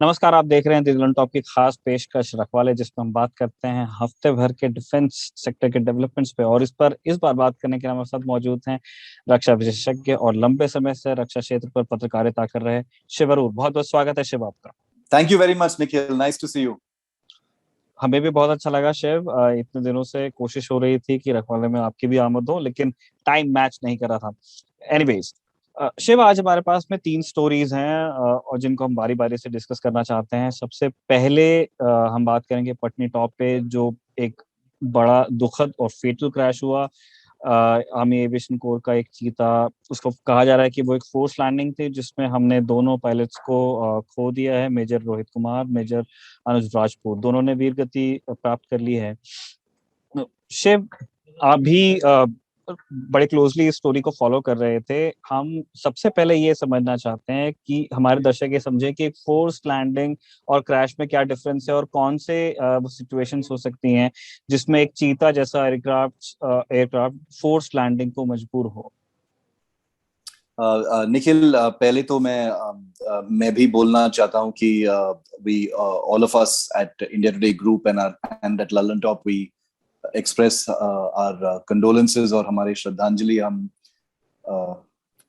नमस्कार। आप देख रहे हैं दिगलन टॉप की खास पेशकश रखवाले, जिसमें हम बात करते हैं हफ्ते भर के डिफेंस सेक्टर के डेवलपमेंट्स पे। और इस बार बात करने के लिए हमारे साथ मौजूद हैं रक्षा विशेषज्ञ और लंबे समय से रक्षा क्षेत्र पर पत्रकारिता कर रहे शिव अरूर। बहुत बहुत स्वागत है शिव आपका। Thank you very much Nikhil, nice to see you. हमें भी बहुत अच्छा लगा शिव। इतने दिनों से कोशिश हो रही थी कि रखवाले में आपकी भी आमद हो, लेकिन टाइम मैच नहीं कर रहा था। एनीवेज शिव, आज हमारे पास में 3 स्टोरीज हैं और जिनको हम बारी बारी से डिस्कस करना चाहते हैं। सबसे पहले हम बात करेंगे पटनी टॉप पे जो एक बड़ा दुखद और फेटल क्रैश हुआ। आर्मी एविएशन कोर का एक चीता, उसको कहा जा रहा है कि वो एक फोर्स लैंडिंग थी जिसमें हमने दोनों पायलट्स को खो दिया है। मेजर रोहित कुमार, मेजर अनुज राजपूत, दोनों ने वीर गति प्राप्त कर ली है। शिव, आप भी बड़े क्लोजली इस स्टोरी को फॉलो कर रहे थे। हम सबसे पहले ये समझना चाहते हैं कि हमारे दर्शक ये समझें कि फोर्स लैंडिंग और क्रैश में क्या डिफरेंस है और कौन से सिचुएशंस हो सकती हैं जिसमें एक चीता जैसा एयरक्राफ्ट फोर्स लैंडिंग को मजबूर हो। निखिल, पहले तो मैं भी बोलना चाहता हूं कि we all of us at India Today group and at Lallantop we express our condolences और हमारे श्रद्धांजलि हम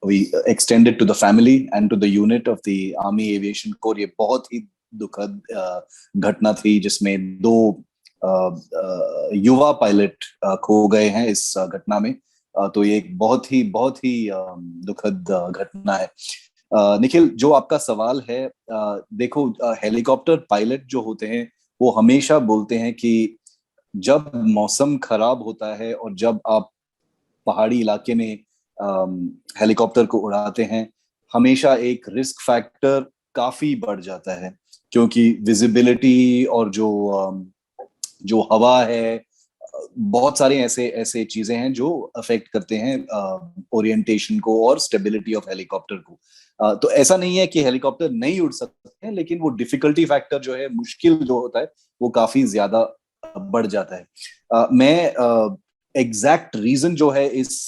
we extended to the family and to the unit of the army aviation corps. ये बहुत ही दुखद घटना थी जिसमें 2 युवा पायलट खो गए हैं इस घटना में। तो ये एक बहुत ही दुखद घटना है। निखिल, जो आपका सवाल है, देखो, हेलीकॉप्टर पायलट जो होते हैं वो हमेशा बोलते हैं कि जब मौसम खराब होता है और जब आप पहाड़ी इलाके में हेलीकॉप्टर को उड़ाते हैं, हमेशा एक रिस्क फैक्टर काफी बढ़ जाता है, क्योंकि विजिबिलिटी और जो हवा है, बहुत सारे ऐसे ऐसे चीजें हैं जो अफेक्ट करते हैं ओरिएंटेशन को और स्टेबिलिटी ऑफ हेलीकॉप्टर को। तो ऐसा नहीं है कि हेलीकॉप्टर नहीं उड़ सकते हैं, लेकिन वो डिफिकल्टी फैक्टर जो है, मुश्किल जो होता है, वो काफी ज्यादा बढ़ जाता है। मैं एग्जैक्ट रीजन जो है इस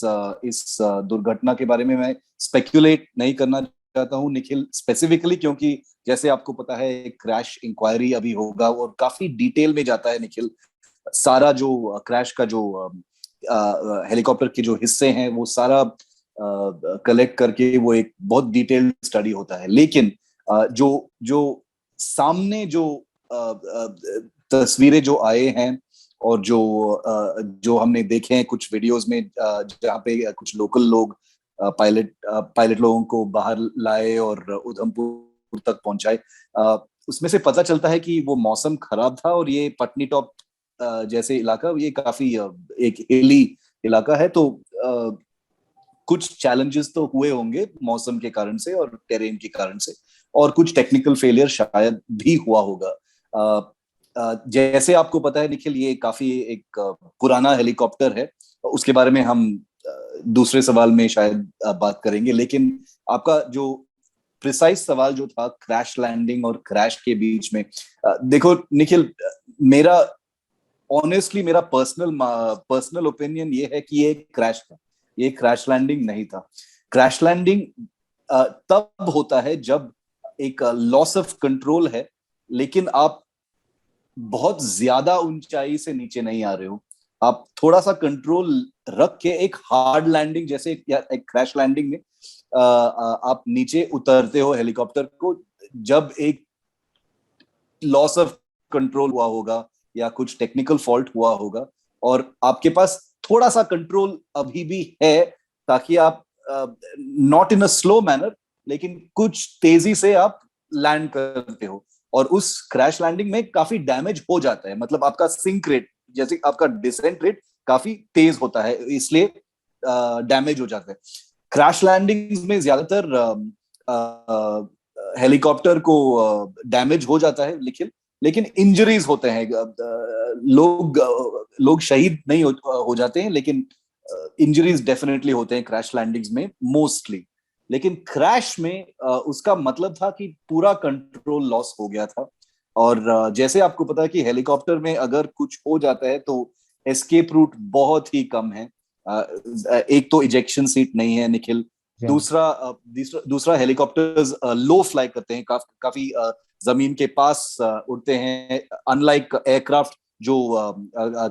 दुर्घटना के बारे में मैं स्पेक्युलेट नहीं करना चाहता हूँ निखिल, स्पेसिफिकली, क्योंकि जैसे आपको पता है क्रैश इंक्वायरी अभी होगा और काफी डिटेल में जाता है निखिल। सारा जो क्रैश का जो हेलीकॉप्टर के जो हिस्से हैं वो सारा कलेक्ट करके वो एक बहुत डिटेल्ड स्टडी होता है। लेकिन जो जो सामने जो तस्वीरें जो आए हैं और जो हमने देखे हैं कुछ वीडियोस में, जहाँ पे कुछ लोकल लोग पायलट लोगों को बाहर लाए और उधमपुर तक पहुंचाए, उसमें से पता चलता है कि वो मौसम खराब था और ये पटनी टॉप जैसे इलाका, ये काफी एक हिली इलाका है। तो कुछ चैलेंजेस तो हुए होंगे मौसम के कारण से और टेरेन के कारण से, और कुछ टेक्निकल फेलियर शायद भी हुआ होगा। जैसे आपको पता है निखिल, ये काफी एक पुराना हेलीकॉप्टर है, उसके बारे में हम दूसरे सवाल में शायद बात करेंगे। लेकिन आपका जो प्रिसाइज सवाल जो था क्रैश लैंडिंग और क्रैश के बीच में, देखो निखिल, मेरा ऑनेस्टली मेरा पर्सनल ओपिनियन ये है कि ये क्रैश था, ये क्रैश लैंडिंग नहीं था। क्रैश लैंडिंग तब होता है जब एक लॉस ऑफ कंट्रोल है, लेकिन आप बहुत ज्यादा ऊंचाई से नीचे नहीं आ रहे हो, आप थोड़ा सा कंट्रोल रख के एक हार्ड लैंडिंग जैसे, या एक क्रैश लैंडिंग में आप नीचे उतरते हो हेलीकॉप्टर को, जब एक लॉस ऑफ कंट्रोल हुआ होगा या कुछ टेक्निकल फॉल्ट हुआ होगा और आपके पास थोड़ा सा कंट्रोल अभी भी है, ताकि आप not in a slow manner लेकिन कुछ तेजी से आप लैंड करते हो। और उस क्रैश लैंडिंग में काफी डैमेज हो जाता है, मतलब आपका सिंक रेट, जैसे आपका डिसेंट रेट काफी तेज होता है, इसलिए डैमेज हो जाता है। क्रैश लैंडिंग में ज्यादातर हेलीकॉप्टर को डैमेज हो जाता है लेकिन इंजरीज होते हैं। लोग शहीद नहीं हो जाते हैं, लेकिन इंजरीज डेफिनेटली होते हैं क्रैश लैंडिंग्स में मोस्टली। लेकिन क्रैश में उसका मतलब था कि पूरा कंट्रोल लॉस हो गया था। और जैसे आपको पता है कि हेलीकॉप्टर में अगर कुछ हो जाता है तो एस्केप रूट बहुत ही कम है। एक तो इजेक्शन सीट नहीं है निखिल, दूसरा हेलीकॉप्टर्स लो फ्लाई करते हैं, काफी जमीन के पास उड़ते हैं, अनलाइक एयरक्राफ्ट जो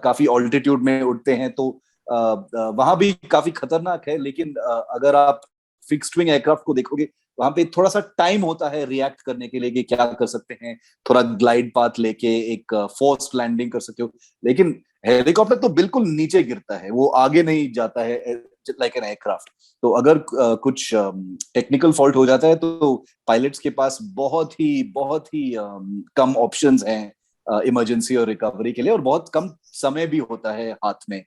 काफी ऑल्टीट्यूड में उड़ते हैं, तो वहां भी काफी खतरनाक है। लेकिन अगर आप फिक्स्ड विंग एयरक्राफ्ट को देखोगे, वहां पे थोड़ा सा टाइम होता है रिएक्ट करने के लिए कि क्या कर सकते हैं, थोड़ा ग्लाइड पाथ लेके एक फोर्स्ड लैंडिंग कर सकते हो। लेकिन हेलीकॉप्टर तो बिल्कुल नीचे गिरता है, वो आगे नहीं जाता है लाइक एन एयरक्राफ्ट। तो अगर कुछ टेक्निकल फॉल्ट हो जाता है तो पायलट्स के पास बहुत ही कम ऑप्शंस हैं इमरजेंसी और रिकवरी के लिए, और बहुत कम समय भी होता है हाथ में।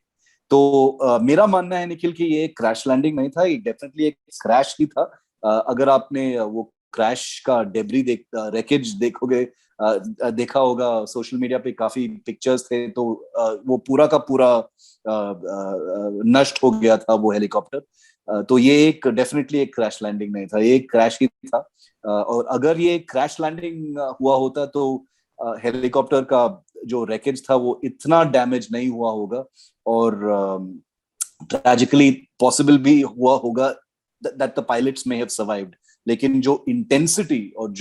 तो मेरा मानना है निखिल कि ये क्रैश लैंडिंग नहीं था, ये डेफिनेटली एक क्रैश ही था। अगर आपने वो क्रैश का डेब्री रेकेज देखोगे, देखा होगा सोशल मीडिया पे काफी पिक्चर्स थे, तो वो पूरा का पूरा नष्ट हो गया था वो हेलीकॉप्टर। तो ये एक डेफिनेटली एक क्रैश लैंडिंग नहीं था, ये एक क्रैश ही था। और अगर ये क्रैश लैंडिंग हुआ होता तो हेलीकॉप्टर का जो रैकेज था वो इतना डैमेज नहीं हुआ होगा, और ट्रेजिकली पॉसिबल भी हुआ होगा that the pilots may have survived. लेकिन जो इंटेंसिटी और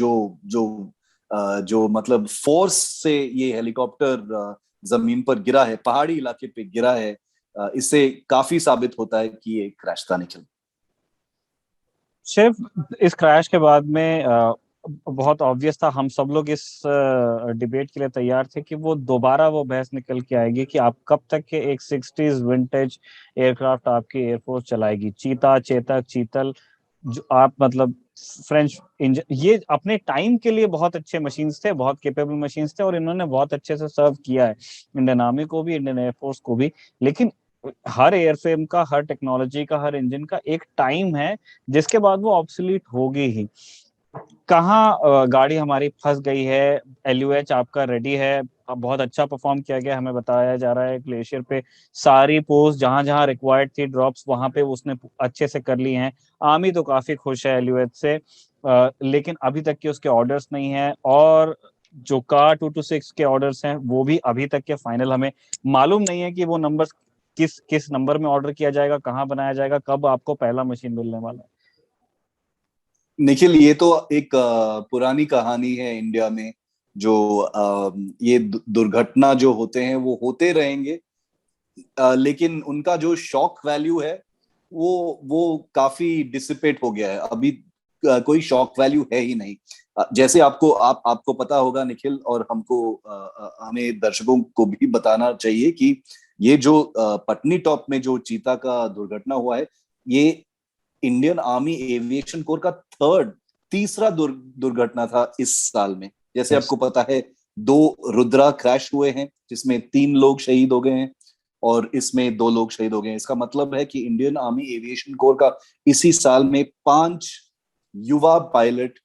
जो मतलब फोर्स से ये हेलीकॉप्टर जमीन पर गिरा है, पहाड़ी इलाके पे गिरा है, इससे काफी साबित होता है कि ये क्रैश था निखिल। शिव, इस क्रैश के बाद में बहुत ऑब्वियस था, हम सब लोग इस डिबेट के लिए तैयार थे कि वो दोबारा वो बहस निकल के आएगी कि आप कब तक के एक 60s विंटेज एयरक्राफ्ट आपकी एयरफोर्स चलाएगी। चीता, चेतक, चीतल, जो आप मतलब फ्रेंच इंजन, ये अपने टाइम के लिए बहुत अच्छे मशीन्स थे, बहुत केपेबल मशीन्स थे, और इन्होंने बहुत अच्छे से सर्व किया है इंडियन आर्मी को भी, इंडियन एयरफोर्स को भी। लेकिन हर एयरफ्रेम का, हर टेक्नोलॉजी का, हर इंजन का एक टाइम है जिसके बाद वो ऑब्सोलीट होगी ही। कहाँ गाड़ी हमारी फंस गई है? एलयूएच आपका रेडी है, अब बहुत अच्छा परफॉर्म किया गया, हमें बताया जा रहा है ग्लेशियर पे सारी पोस्ट जहां जहां रिक्वायर्ड थी ड्रॉप्स वहां पे उसने अच्छे से कर ली हैं। आर्मी तो काफी खुश है एलयूएच से, लेकिन अभी तक के उसके ऑर्डर्स नहीं है, और जो कार 226 के ऑर्डर्स हैं वो भी अभी तक के फाइनल हमें मालूम नहीं है कि वो नंबर किस किस नंबर में ऑर्डर किया जाएगा, कहाँ बनाया जाएगा, कब आपको पहला मशीन मिलने वाला है। निखिल, ये तो एक पुरानी कहानी है इंडिया में, जो ये दुर्घटना जो होते हैं वो होते रहेंगे, लेकिन उनका जो शॉक वैल्यू है वो काफी डिसिपेट हो गया है। अभी कोई शॉक वैल्यू है ही नहीं। जैसे आपको पता होगा निखिल, और हमें दर्शकों को भी बताना चाहिए कि ये जो पटनी टॉप में जो चीता का दुर्घटना हुआ है, ये इंडियन आर्मी एविएशन कोर का तीसरा दुर्घटना था इस साल में। जैसे आपको पता है, 2 रुद्रा क्रैश हुए हैं जिसमें 3 लोग शहीद हो गए हैं, और इसमें 2 लोग शहीद हो गए हैं। इसका मतलब है कि इंडियन आर्मी एविएशन कोर का इसी साल में 5 युवा पायलट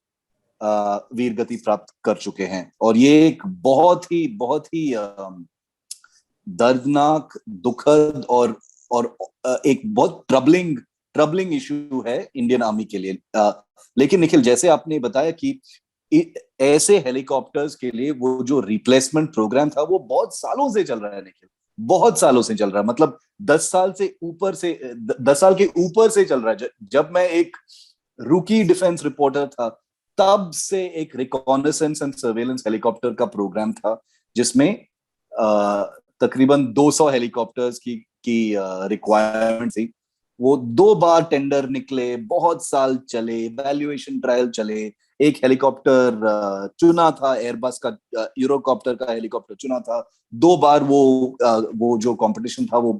वीर गति प्राप्त कर चुके हैं। और ये एक बहुत ही दर्दनाक, दुखद और एक बहुत ट्रबलिंग इशू है इंडियन आर्मी के लिए। लेकिन निखिल, जैसे आपने बताया कि ऐसे हेलीकॉप्टर्स के लिए वो जो रिप्लेसमेंट प्रोग्राम था वो बहुत सालों से चल रहा है निखिल, बहुत सालों से चल रहा है। मतलब 10 साल के ऊपर से चल रहा है। जब मैं एक रूकी डिफेंस रिपोर्टर था, तब से एक रिकॉनेसेंस एंड सर्वेलेंस हेलीकॉप्टर का प्रोग्राम था, जिसमें तकरीबन 200 हेलीकॉप्टर्स की रिक्वायरमेंट थी। वो 2 बार टेंडर निकले, बहुत साल चले, वैल्यूएशन ट्रायल चले। एक हेलीकॉप्टर चुना था, एयरबस का यूरोकॉप्टर का हेलीकॉप्टर चुना था। 2 बार वो जो कंपटीशन था वो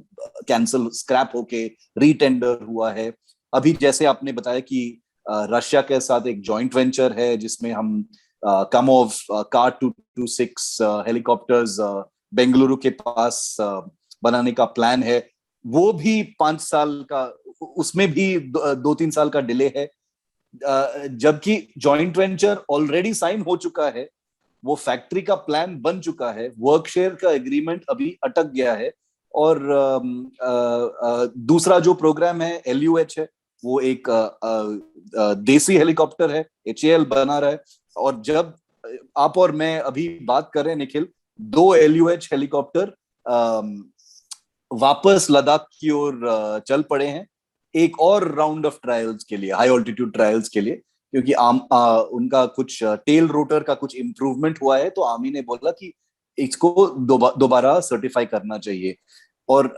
कैंसिल, स्क्रैप होके रीटेंडर हुआ है। अभी जैसे आपने बताया कि रशिया के साथ एक जॉइंट वेंचर है जिसमें हम कम ऑफ कार 226 हेलीकॉप्टर्स बेंगलुरु के पास बनाने का प्लान है। वो भी 5 साल का, उसमें भी 2-3 साल का डिले है। जबकि जॉइंट वेंचर ऑलरेडी साइन हो चुका है, वो फैक्ट्री का प्लान बन चुका है, वर्क शेयर का एग्रीमेंट अभी अटक गया है। और दूसरा जो प्रोग्राम है एलयूएच है, वो एक देसी हेलीकॉप्टर है, एचएएल बना रहा है। और जब आप और मैं अभी बात कर रहे हैं निखिल, 2 एलयूएच हेलीकॉप्टर वापस लद्दाख की ओर चल पड़े हैं। एक और राउंड ऑफ ट्रायल्स के लिए, हाई ऑल्टीट्यूड ट्रायल्स के लिए, क्योंकि उनका कुछ टेल रोटर का कुछ इम्प्रूवमेंट हुआ है, तो आर्मी ने बोला कि इसको दोबारा सर्टिफाई करना चाहिए। और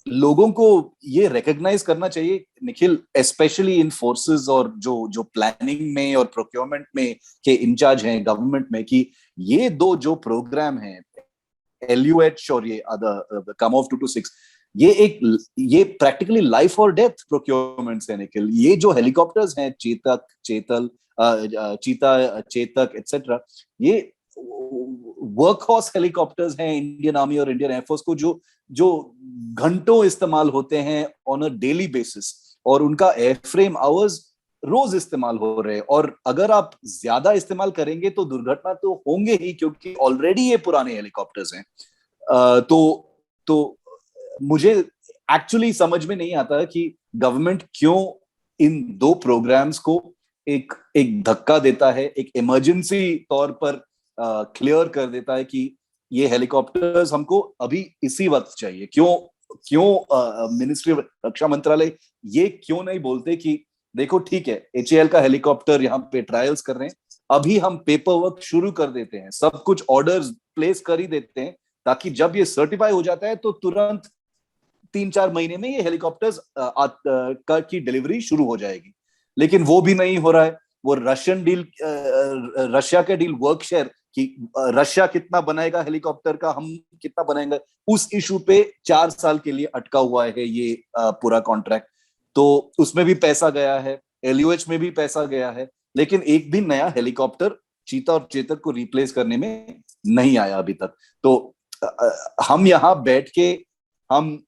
लोगों को ये रिकॉग्नाइज करना चाहिए निखिल, स्पेशली इन फोर्सेस और जो जो प्लानिंग में और प्रोक्योरमेंट में के इंचार्ज हैं गवर्नमेंट में, कि ये दो जो प्रोग्राम हैं, LUH और ये अदर कामोव 226, ये प्रैक्टिकली लाइफ और डेथ प्रोक्योरमेंट्स हैं निखिल। ये जो हेलीकॉप्टर्स हैं, चेतक, चेतल, चीता, चेतक एक्सेट्रा, ये वर्क हॉर्स हेलीकॉप्टर्स हैं इंडियन आर्मी और इंडियन एयरफोर्स को, जो जो घंटों इस्तेमाल होते हैं ऑन अ डेली बेसिस, और उनका एयरफ्रेम आवर्स रोज इस्तेमाल हो रहे हैं। और अगर आप ज्यादा इस्तेमाल करेंगे तो दुर्घटना तो होंगे ही, क्योंकि ऑलरेडी ये पुराने हेलीकॉप्टर्स हैं। तो मुझे एक्चुअली समझ में नहीं आता कि गवर्नमेंट क्यों इन दो प्रोग्राम्स को एक एक धक्का देता है, एक इमरजेंसी तौर पर क्लियर कर देता है कि ये हेलीकॉप्टर्स हमको अभी इसी वक्त चाहिए। क्यों क्यों मिनिस्ट्री ऑफ रक्षा मंत्रालय ये क्यों नहीं बोलते कि देखो ठीक है, HAL का हेलीकॉप्टर यहाँ पे ट्रायल्स कर रहे हैं, अभी हम पेपर वर्क शुरू कर देते हैं, सब कुछ ऑर्डर्स प्लेस कर ही देते हैं, ताकि जब ये सर्टिफाई हो जाता है तो तुरंत 3-4 महीने में ये हेलीकॉप्टर्स की डिलीवरी शुरू हो जाएगी। लेकिन वो भी नहीं हो रहा है। वो रशियन डील, रशिया का डील, वर्क शेयर, कि रशिया कितना बनाएगा हेलीकॉप्टर का, हम कितना बनाएंगे, उस इशू पे 4 साल के लिए अटका हुआ है ये पूरा कॉन्ट्रैक्ट। तो उसमें भी पैसा गया है, LUH में भी पैसा गया है, लेकिन एक भी नया हेलीकॉप्टर चीता और चेतक को रिप्लेस करने में नहीं आया अभी तक। तो हम यहाँ बैठ के हम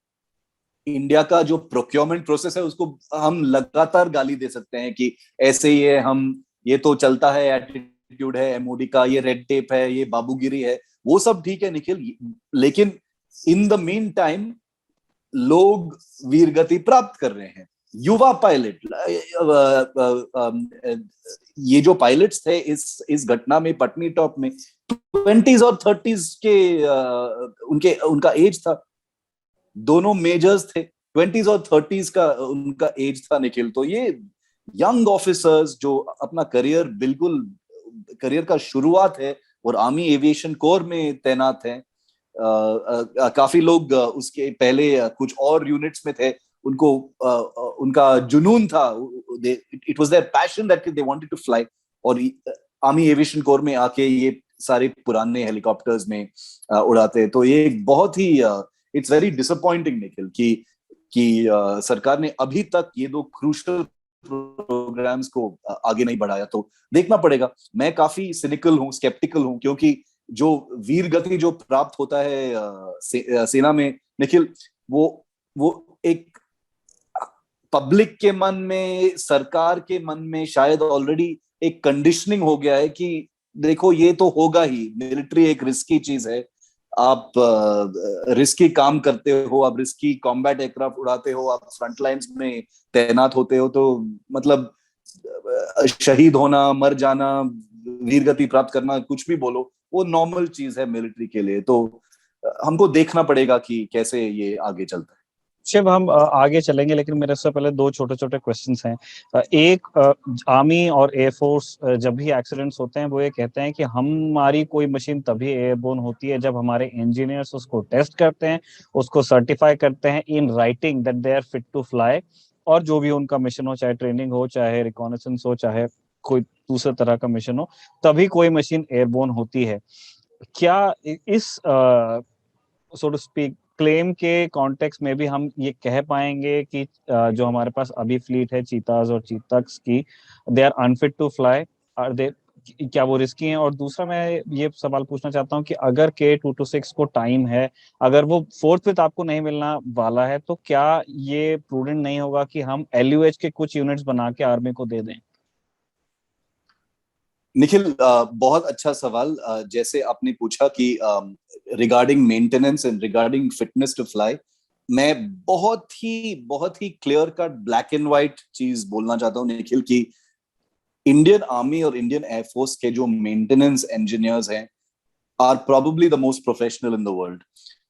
इंडिया का जो प्रोक्योरमेंट प्रोसेस है उसको हम लगातार गाली दे सकते हैं कि ऐसे ही है, हम ये तो चलता है, एटीट्यूड है MOD का, ये रेड टेप है, ये बाबूगिरी है, वो सब ठीक है निखिल। लेकिन इन द मीन टाइम लोग वीरगति प्राप्त कर रहे हैं। युवा पायलट, ये जो पायलट्स थे इस घटना में पटनी टॉप में 20s और 30s के उनका एज था, दोनों मेजर्स थे, 20s और 30s का उनका एज था निखिल। तो ये यंग ऑफिसर्स जो अपना करियर का शुरुआत है और आर्मी एविएशन कोर में तैनात हैं, काफी लोग उसके पहले कुछ और यूनिट्स में थे, उनको उनका जुनून था, it was their passion that they wanted to fly, और आर्मी एविएशन कोर में आके ये सारे पुराने हेलीकॉप्टर्स में उड़ाते। तो ये बहुत ही इट्स वेरी डिसअपॉइंटिंग निखिल कि सरकार ने अभी तक ये दो क्रूशल प्रोग्राम्स को आगे नहीं बढ़ाया। तो देखना पड़ेगा। मैं काफी सिनिकल हूँ, स्केप्टिकल हूँ, क्योंकि जो वीर गति जो प्राप्त होता है सेना में निखिल, वो एक पब्लिक के मन में, सरकार के मन में शायद ऑलरेडी एक कंडीशनिंग हो गया है कि देखो ये तो होगा ही, मिलिट्री एक रिस्की चीज है, आप रिस्की काम करते हो, आप रिस्की कॉम्बैट एयरक्राफ्ट उड़ाते हो, आप फ्रंट लाइंस में तैनात होते हो, तो मतलब शहीद होना, मर जाना, वीरगति प्राप्त करना, कुछ भी बोलो, वो नॉर्मल चीज है मिलिट्री के लिए। तो हमको देखना पड़ेगा कि कैसे ये आगे चलता है। शिव, हम आगे चलेंगे, लेकिन मेरे से पहले दो छोटे छोटे क्वेश्चंस हैं। एक, आर्मी और एयरफोर्स जब भी एक्सीडेंट्स होते हैं वो ये कहते हैं कि हमारी कोई मशीन तभी एयरबोर्न होती है जब हमारे इंजीनियर्स उसको टेस्ट करते हैं, उसको सर्टिफाई करते हैं in writing that they are fit to fly, और जो भी उनका मिशन हो, चाहे ट्रेनिंग हो, चाहे रिकॉनेसेंस हो, चाहे कोई दूसरे तरह का मिशन हो, तभी कोई मशीन एयरबोर्न होती है। क्या इस सो टू स्पीक क्लेम के कॉन्टेक्स्ट में भी हम ये कह पाएंगे कि जो हमारे पास अभी फ्लीट है चीताज और चीतक्स की, they are unfit to fly, are they, क्या वो रिस्की हैं? और दूसरा मैं ये सवाल पूछना चाहता हूँ कि अगर K226 को टाइम है, अगर वो फोर्थ विथ आपको नहीं मिलना वाला है, तो क्या ये प्रूडेंट नहीं होगा कि हम LUH के कुछ यूनिट्स बना के आर्मी को दे दें? निखिल, बहुत अच्छा सवाल। जैसे आपने पूछा कि regarding maintenance and regarding fitness to fly, मैं बहुत ही clear cut black and white चीज बोलना चाहता हूँ निखिल, कि इंडियन आर्मी और इंडियन एयरफोर्स के जो मेंटेनेंस इंजीनियर्स हैं are probably the most professional in the world.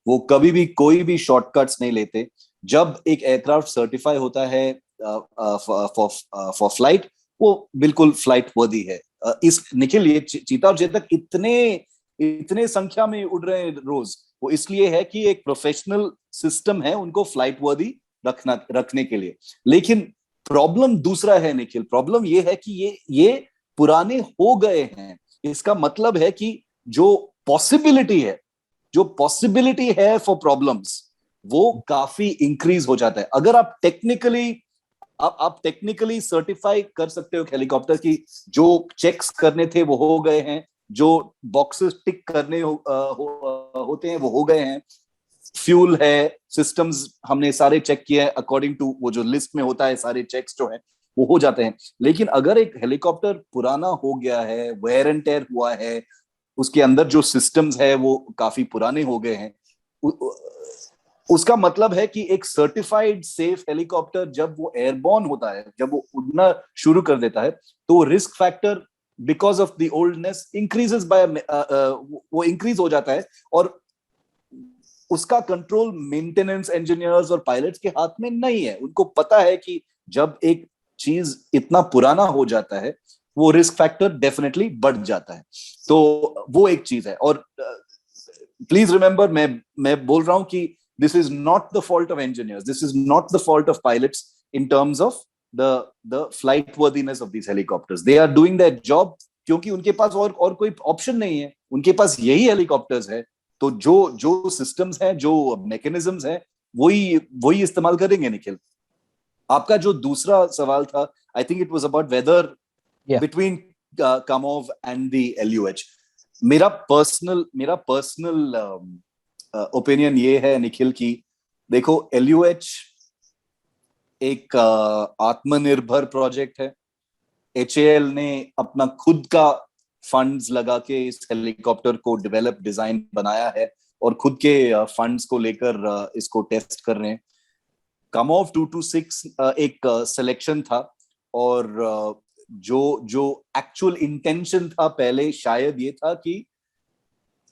वो कभी भी कोई भी शॉर्टकट्स नहीं लेते। जब एक एयरक्राफ्ट सर्टिफाई होता है फॉर फ्लाइट, वो बिल्कुल फ्लाइट वर्दी है। इस निखिल, ये चीता और चेतक इतने इतने संख्या में उड़ रहे हैं रोज, वो इसलिए है कि एक प्रोफेशनल सिस्टम है उनको फ्लाइट वर्दी रखने के लिए। लेकिन प्रॉब्लम दूसरा है निखिल, प्रॉब्लम ये है कि ये पुराने हो गए हैं। इसका मतलब है कि जो पॉसिबिलिटी है, जो पॉसिबिलिटी है फॉर प्रॉब्लम्स, वो काफी इंक्रीज हो जाता है। अगर आप टेक्निकली सर्टिफाई कर सकते हो हेलीकॉप्टर की, जो चेक्स करने थे वो हो गए हैं, जो बॉक्सेस टिक करने होते हैं वो हो गए हैं, फ्यूल है, सिस्टम्स हमने सारे चेक किए हैं अकॉर्डिंग टू वो जो लिस्ट में होता है, सारे चेक्स जो है वो हो जाते हैं। लेकिन अगर एक हेलीकॉप्टर पुराना हो गया है, वेयर एंड टेयर हुआ है, उसके अंदर जो सिस्टम्स है वो काफी पुराने हो गए हैं, उसका मतलब है कि एक सर्टिफाइड सेफ हेलीकॉप्टर जब वो एयरबॉर्न होता है, जब वो उड़ना शुरू कर देता है, तो risk factor because of the oldness increases by, वो इंक्रीज हो जाता है। और उसका कंट्रोल मेंटेनेंस इंजीनियर्स और पायलट्स के हाथ में नहीं है। उनको पता है कि जब एक चीज इतना पुराना हो जाता है, वो रिस्क फैक्टर डेफिनेटली बढ़ जाता है। तो वो एक चीज है। और प्लीज रिमेंबर, मैं बोल रहा हूं कि this is not the fault of engineers, this is not the fault of pilots in terms of the flight worthiness of these helicopters. They are doing their job क्योंकि उनके पास और कोई ऑप्शन नहीं है, उनके पास यही हेलीकॉप्टर्स है। तो जो जो सिस्टम्स हैं, जो मैकेनिज्म्स हैं, वही वही इस्तेमाल करेंगे निखिल। आपका जो दूसरा सवाल था, I think it was about whether between Kamov and the LUH. मेरा पर्सनल ओपिनियन ये है निखिल कि देखो, एलयूएच एक आत्मनिर्भर प्रोजेक्ट है। एचएएल ने अपना खुद का फंड्स लगा के इस हेलीकॉप्टर को डेवलप, डिजाइन बनाया है, और खुद के फंड्स को लेकर इसको टेस्ट कर रहे हैं। कामोव 226 एक सिलेक्शन था, और जो जो एक्चुअल इंटेंशन था पहले शायद ये था कि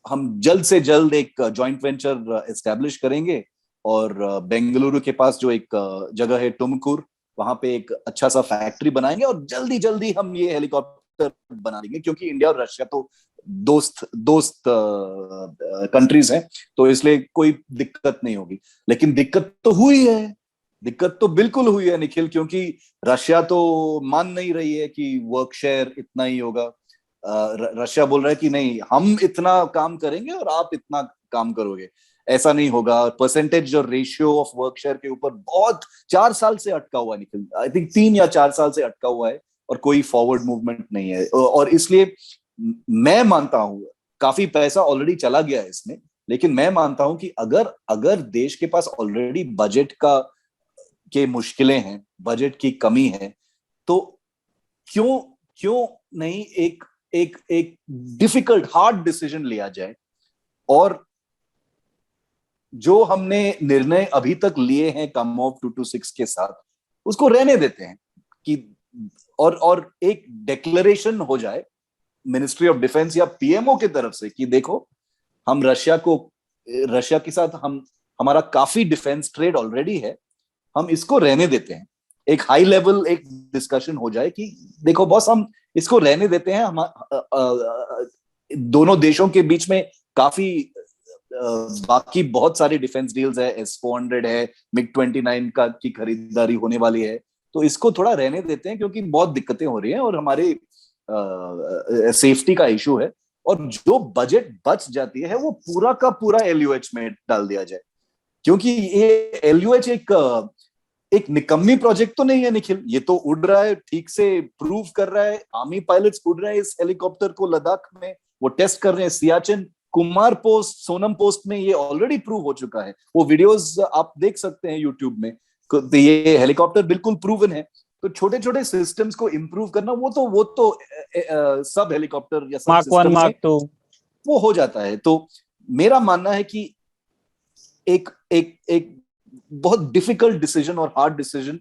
हम जल्द से जल्द एक जॉइंट वेंचर एस्टेब्लिश करेंगे, और बेंगलुरु के पास जो एक जगह है टुमकुर, वहां पे एक अच्छा सा फैक्ट्री बनाएंगे और जल्दी जल्दी हम ये हेलीकॉप्टर बना देंगे, क्योंकि इंडिया और रशिया तो दोस्त दोस्त कंट्रीज हैं, तो इसलिए कोई दिक्कत नहीं होगी। लेकिन दिक्कत तो हुई है, दिक्कत तो बिल्कुल हुई है निखिल, क्योंकि रशिया तो मान नहीं रही है कि वर्क शेयर इतना ही होगा। रशिया बोल रहा है कि नहीं, हम इतना काम करेंगे और आप इतना काम करोगे, ऐसा नहीं होगा। परसेंटेज और रेशियो ऑफ वर्क शेयर के ऊपर बहुत 4 साल से अटका हुआ निकल, आई थिंक 3 या 4 साल से अटका हुआ है, और कोई फॉरवर्ड मूवमेंट नहीं है। और इसलिए मैं मानता हूं, काफी पैसा ऑलरेडी चला गया है इसमें, लेकिन मैं मानता हूं कि अगर अगर देश के पास ऑलरेडी बजट का के मुश्किलें हैं, बजट की कमी है, तो क्यों क्यों नहीं एक एक एक डिफिकल्ट हार्ड डिसीजन लिया जाए, और जो हमने निर्णय अभी तक लिए हैं कामोव 226 के साथ, उसको रहने देते हैं कि और एक डिक्लेरेशन हो जाए मिनिस्ट्री ऑफ डिफेंस या पीएमओ की तरफ से कि देखो, हम रशिया के साथ हमारा काफी डिफेंस ट्रेड ऑलरेडी है, हम इसको रहने देते हैं। एक हाई लेवल एक डिस्कशन हो जाए कि देखो बॉस, हम इसको रहने देते हैं। हम दोनों देशों के बीच में काफी बाकी बहुत सारी डिफेंस डील्स है, S-400 है, MiG-29 का की खरीदारी होने वाली है, तो इसको थोड़ा रहने देते हैं, क्योंकि बहुत दिक्कतें हो रही हैं और हमारे सेफ्टी का इशू है। और जो बजट बच जाती है वो पूरा का पूरा एलयूएच में डाल दिया जाए, क्योंकि ये एलयूएच एक निकम्मी प्रोजेक्ट तो नहीं है निखिल। ये तो उड़ रहा है, ठीक से प्रूव कर रहा है, आर्मी पायलट्स उड़ रहे हैं इस हेलीकॉप्टर को लद्दाख में, वो टेस्ट कर रहे हैं। सियाचिन, कुमार पोस्ट, सोनम पोस्ट में ये ऑलरेडी प्रूव हो चुका है, वो वीडियोस आप देख सकते हैं यूट्यूब में। तो ये हेलीकॉप्टर बिल्कुल प्रूवन है। तो छोटे छोटे सिस्टम्स को इंप्रूव करना, वो तो सब हेलीकॉप्टर या सब मार्क 1 सिस्टम मार्क 2 वो हो जाता है। तो मेरा मानना है कि एक एक एक बहुत डिफिकल्ट डिसीजन और हार्ड डिसीजन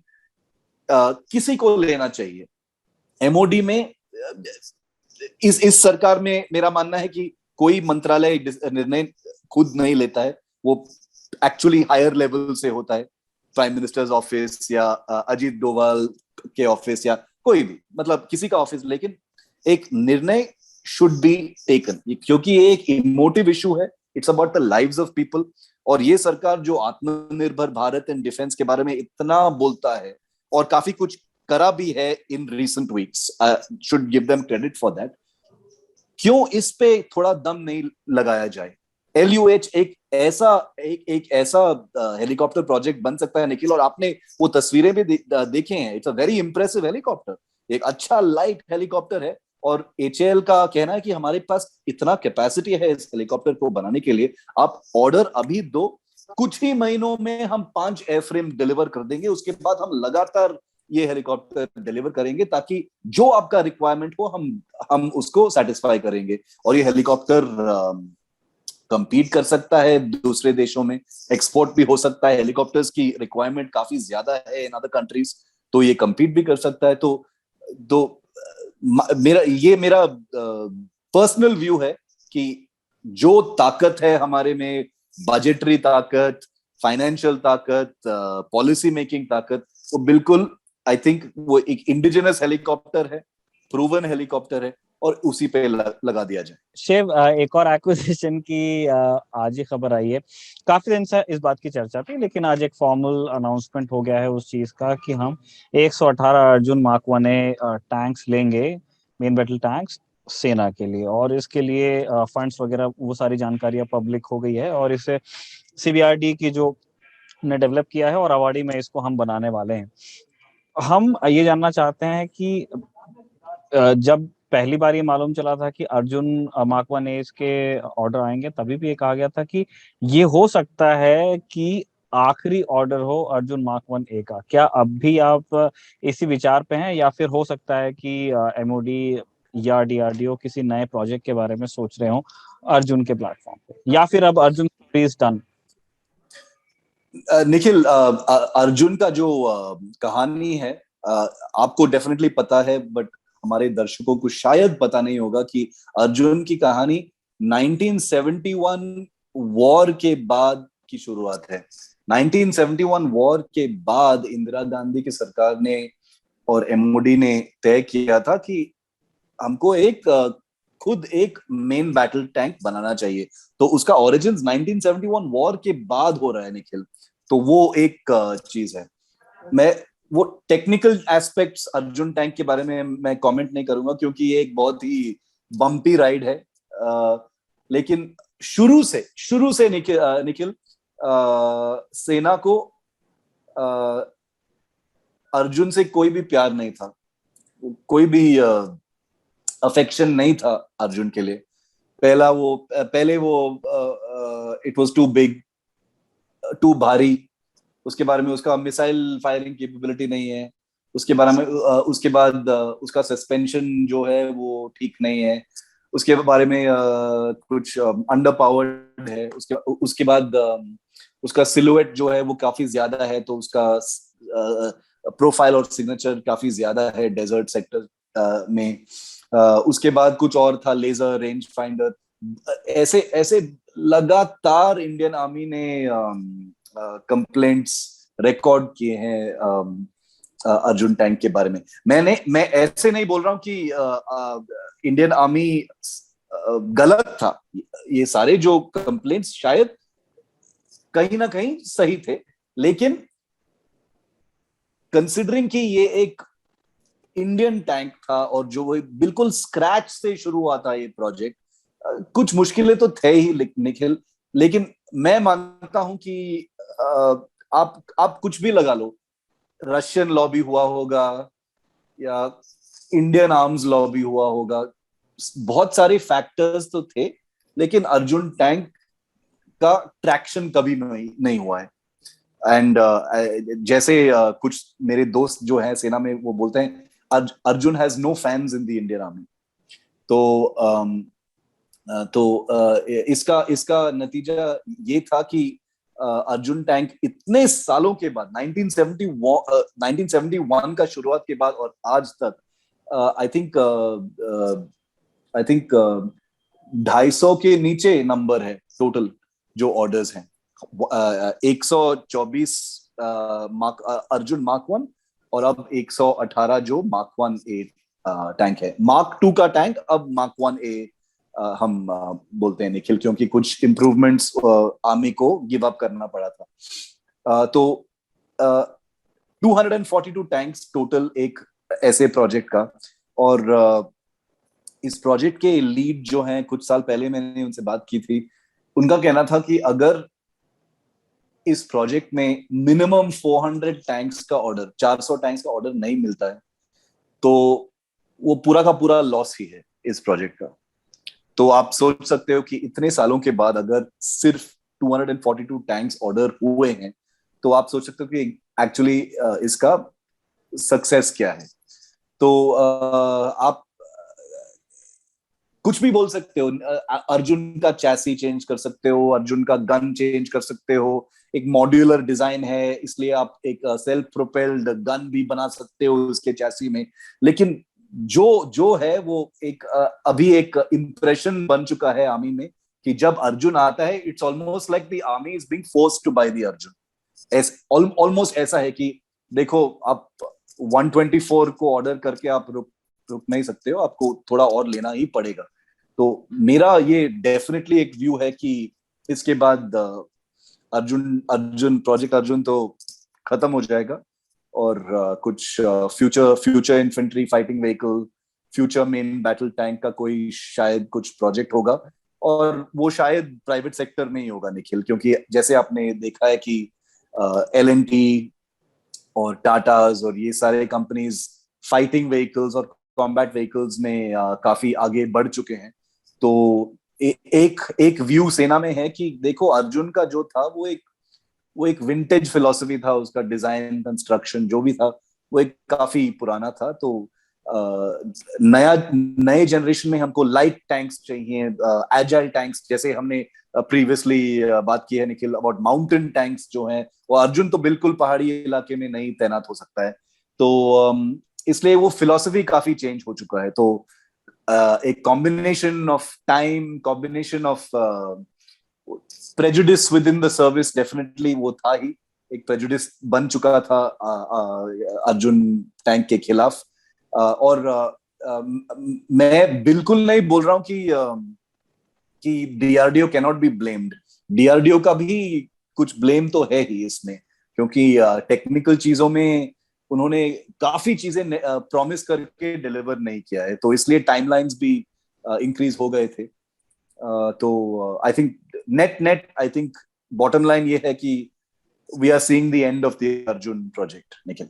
किसी को लेना चाहिए। एमओडी में, इस सरकार में मेरा मानना है कि कोई मंत्रालय निर्णय खुद नहीं लेता है, वो एक्चुअली हायर लेवल से होता है। प्राइम मिनिस्टर्स ऑफिस या अजीत डोभाल के ऑफिस या कोई भी, मतलब किसी का ऑफिस, लेकिन एक निर्णय शुड बी टेकन, क्योंकि ये एक इमोटिव इशू है, it's about the lives of people. और ये सरकार जो आत्मनिर्भर भारत एंड डिफेंस के बारे में इतना बोलता है और काफी कुछ करा भी है in recent weeks, should give them credit for that. क्यों इस पे थोड़ा दम नहीं लगाया जाए? LUH एक ऐसा हेलीकॉप्टर प्रोजेक्ट बन सकता है निखिल, और आपने वो तस्वीरें भी देखे हैं, it's a very impressive helicopter, एक अच्छा लाइट हेलीकॉप्टर है। और HAL का कहना है कि हमारे पास इतना कैपेसिटी है इस हेलीकॉप्टर को बनाने के लिए, आप ऑर्डर अभी दो, कुछ ही महीनों में हम 5 एयरफ्रेम डिलीवर कर देंगे, उसके बाद हम लगातार ये हेलीकॉप्टर डिलीवर करेंगे, ताकि जो आपका रिक्वायरमेंट हो हम उसको सेटिस्फाई करेंगे। और ये हेलीकॉप्टर कंपीट कर सकता है दूसरे देशों में, एक्सपोर्ट भी हो सकता है, हेलीकॉप्टर्स की रिक्वायरमेंट काफी ज्यादा है इन अदर कंट्रीज, तो ये कंपीट भी कर सकता है। तो मेरा पर्सनल व्यू है कि जो ताकत है हमारे में, बजटरी ताकत, फाइनेंशियल ताकत, पॉलिसी मेकिंग ताकत, वो बिल्कुल आई थिंक वो एक इंडिजिनस हेलीकॉप्टर है, प्रूवन हेलीकॉप्टर है, और उसी पे लगा दिया जाए। शिव, एक और एक्विजिशन की आज ही खबर आई है। काफी दिन से इस बात की चर्चा थी, लेकिन आज एक फॉर्मल अनाउंसमेंट हो गया है उस चीज का कि हम 118 अर्जुन मार्क 1 टैंक्स लेंगे, मेन बैटल टैंक्स, सेना के लिए। और इसके लिए फंड्स वगैरह वो सारी जानकारियां पब्लिक हो गई है, और इसे CBRD की जो ने डेवलप किया है, और अवार्डी में इसको हम बनाने वाले हैं। हम ये जानना चाहते हैं कि जब पहली बार ये मालूम चला था कि अर्जुन मार्क 1 के ऑर्डर आएंगे, तभी भी ये कहा गया था कि ये हो सकता है कि आखिरी ऑर्डर हो अर्जुन मार्क 1 का। क्या अब भी आप इसी विचार पे हैं, या फिर हो सकता है कि MOD या DRDO किसी नए प्रोजेक्ट के बारे में सोच रहे हो अर्जुन के प्लेटफॉर्म पे, या फिर अब अर्जुन इज डन? निखिल, अर्जुन का जो कहानी है, आपको डेफिनेटली पता है, बट हमारे दर्शकों को शायद पता नहीं होगा कि अर्जुन की कहानी 1971 वॉर के बाद की शुरुआत है। 1971 वॉर के बाद इंदिरा गांधी की सरकार ने और MOD ने तय किया था कि हमको खुद एक मेन बैटल टैंक बनाना चाहिए। तो उसका ओरिजिन्स 1971 वॉर के बाद हो रहा है निखिल। तो वो एक चीज है। मैं वो टेक्निकल एस्पेक्ट्स अर्जुन टैंक के बारे में मैं कमेंट नहीं करूंगा, क्योंकि ये एक बहुत ही बम्पी राइड है। लेकिन शुरू से निखिल, सेना को अर्जुन से कोई भी प्यार नहीं था, कोई भी अफेक्शन नहीं था अर्जुन के लिए। पहले वो it was too big, too भारी, उसके बारे में उसका मिसाइल फायरिंग कैपेबिलिटी नहीं है, उसके बारे में उसके बाद उसका सस्पेंशन जो है वो ठीक नहीं है, उसके बारे में कुछ अंडर पावर्ड है, उसके बाद उसका सिलुएट जो है वो काफी ज्यादा है, तो उसका प्रोफाइल और सिग्नेचर काफी ज्यादा है डेजर्ट सेक्टर में। उसके बाद कुछ और था, लेजर रेंज फाइंडर, ऐसे ऐसे लगातार इंडियन आर्मी ने कंप्लेंट्स रिकॉर्ड किए हैं अर्जुन टैंक के बारे में। मैं ऐसे नहीं बोल रहा हूं कि इंडियन आर्मी गलत था, ये सारे जो कंप्लेंट्स शायद कहीं ना कहीं सही थे, लेकिन कंसिडरिंग कि ये एक इंडियन टैंक था और जो वो बिल्कुल स्क्रैच से शुरू हुआ था ये प्रोजेक्ट, कुछ मुश्किलें तो थे ही निखिल। लेकिन मैं मानता हूं कि आप कुछ भी लगा लो, रशियन लॉबी हुआ होगा या इंडियन आर्म्स लॉबी हुआ होगा, बहुत सारे फैक्टर्स तो थे, लेकिन अर्जुन टैंक का ट्रैक्शन कभी नहीं हुआ है। एंड जैसे कुछ मेरे दोस्त जो हैं सेना में, वो बोलते हैं Arjun has no fans in the Indian army. तो इसका नतीजा ये था कि अर्जुन टैंक इतने सालों के बाद 1971 का शुरुआत के बाद और आज तक आई थिंक 250 के नीचे नंबर है टोटल जो ऑर्डर्स हैं। 124 अर्जुन मार्क 1 और अब 118 जो मार्क 1A टैंक है। मार्क 2 का टैंक अब मार्क 1A हम बोलते हैं निखिल, क्योंकि कुछ इम्प्रूवमेंट्स आर्मी को गिव अप करना पड़ा था। तो 242 टैंक्स टोटल एक ऐसे प्रोजेक्ट का। और इस प्रोजेक्ट के लीड जो हैं, कुछ साल पहले मैंने उनसे बात की थी, उनका कहना था कि अगर इस प्रोजेक्ट में मिनिमम 400 टैंक्स का ऑर्डर, 400 टैंक्स का ऑर्डर नहीं मिलता है तो वो पूरा का पूरा लॉस ही है इस प्रोजेक्ट का। तो आप सोच सकते हो कि इतने सालों के बाद अगर सिर्फ 242 टैंक्स ऑर्डर हुए हैं, तो आप सोच सकते हो कि एक्चुअली इसका सक्सेस क्या है। तो आप कुछ भी बोल सकते हो, अर्जुन का चैसी चेंज कर सकते हो, अर्जुन का गन चेंज कर सकते हो, एक मॉड्यूलर डिजाइन है इसलिए आप एक सेल्फ प्रोपेल्ड गन भी बना सकते हो उसके चैसी में। लेकिन जो जो है वो एक अभी एक इंप्रेशन बन चुका है आर्मी में कि जब अर्जुन आता है it's almost like the army is being forced to buy the Arjun. Almost ऐसा है कि देखो, आप 124 को ऑर्डर करके आप रुक नहीं सकते हो, आपको थोड़ा और लेना ही पड़ेगा। तो मेरा ये डेफिनेटली एक व्यू है कि इसके बाद अर्जुन प्रोजेक्ट अर्जुन तो खत्म हो जाएगा और कुछ future infantry fighting vehicle, future main battle tank का कोई शायद कुछ प्रोजेक्ट होगा। और वो शायद प्राइवेट सेक्टर में ही होगा निखिल, क्योंकि जैसे आपने देखा है कि LNT और टाटाज और ये सारे कंपनीज फाइटिंग व्हीकल्स और कॉम्बैट व्हीकल्स में काफी आगे बढ़ चुके हैं। तो एक व्यू सेना में है कि देखो, अर्जुन का जो था वो एक विंटेज फिलॉसफी था, उसका डिजाइन कंस्ट्रक्शन जो भी था वो एक काफी पुराना था। तो नए जनरेशन में हमको लाइट टैंक्स चाहिए, एजाइल टैंक्स, जैसे हमने प्रीवियसली बात की है निखिल अबाउट माउंटेन टैंक्स जो हैं, वो अर्जुन तो बिल्कुल पहाड़ी इलाके में नहीं तैनात हो सकता है। तो इसलिए वो फिलॉसफी काफी चेंज हो चुका है। तो एक combination of time, combination of prejudice with in the service, definitely वो था ही, एक प्रेजुडिस बन चुका था अर्जुन टैंक के खिलाफ। और मैं बिल्कुल नहीं बोल रहा हूं कि DRDO can not be blamed. DRDO का भी कुछ ब्लेम तो है ही इसमें, क्योंकि टेक्निकल चीजों में उन्होंने काफी चीजें प्रॉमिस करके डिलीवर नहीं किया है, तो इसलिए टाइमलाइंस भी इंक्रीज हो गए थे। तो I think net I think bottom line ये है कि we are seeing the end of the Arjun project Nikhil.